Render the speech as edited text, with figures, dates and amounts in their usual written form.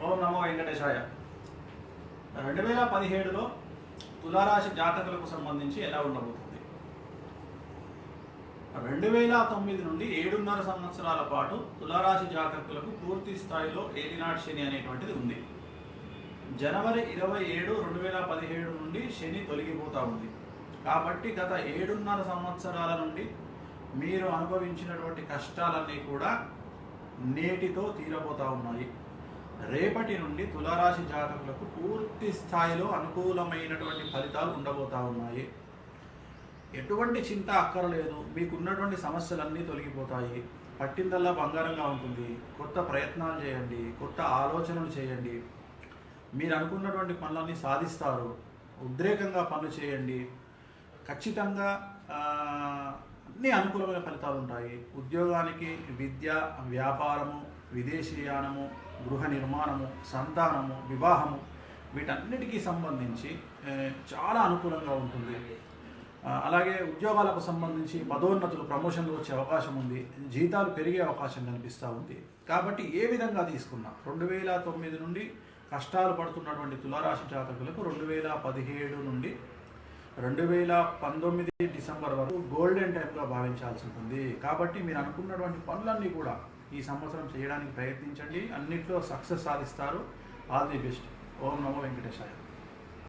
ఓం నమో వెంకటేశాయ. 2017లో తులారాశి జాతకులకు సంబంధించి ఎలా ఉండబోతుంది? 2009 నుండి 7.5 సంవత్సరాల పాటు తులారాశి జాతకులకు పూర్తి స్థాయిలో ఏలినాటి శని అనేటువంటిది ఉంది. జనవరి 27, 2017 నుండి శని తొలగిపోతూ ఉంది. కాబట్టి గత 7.5 సంవత్సరాల నుండి మీరు అనుభవించినటువంటి కష్టాలన్నీ కూడా నేటితో తీరబోతూ ఉన్నాయి. రేపటి నుండి తులారాశి జాతకులకు పూర్తి స్థాయిలో అనుకూలమైనటువంటి ఫలితాలు ఉండబోతూ ఉన్నాయి. ఎటువంటి చింత అక్కర్లేదు. మీకున్నటువంటి సమస్యలన్నీ తొలగిపోతాయి. పట్టిందల్లా బంగారంగా ఉంటుంది. కొత్త ప్రయత్నాలు చేయండి, కొత్త ఆలోచనలు చేయండి. మీరు అనుకున్నటువంటి పనులన్నీ సాధిస్తారు. ఉద్రేకంగా పనులు చేయండి. ఖచ్చితంగా అన్ని అనుకూలమైన ఫలితాలు ఉంటాయి. ఉద్యోగానికి, విద్య, వ్యాపారము, విదేశీయానము, గృహ నిర్మాణము, సంతానము, వివాహము వీటన్నిటికీ సంబంధించి చాలా అనుకూలంగా ఉంటుంది. అలాగే ఉద్యోగాలకు సంబంధించి పదోన్నతులు, ప్రమోషన్లు వచ్చే అవకాశం ఉంది. జీతాలు పెరిగే అవకాశం కనిపిస్తూ ఉంది. కాబట్టి ఏ విధంగా తీసుకున్నా 2009 నుండి కష్టాలు పడుతున్నటువంటి తులారాశి జాతకులకు 2017 నుండి 2019 డిసెంబర్ వరకు గోల్డెన్ టైంగా భావించాల్సి ఉంటుంది. కాబట్టి మీరు అనుకున్నటువంటి పనులన్నీ కూడా ఈ సంవత్సరం చేయడానికి ప్రయత్నించండి. అన్నిట్లో సక్సెస్ సాధిస్తారు. All the best. Om Namo Venkatesaya.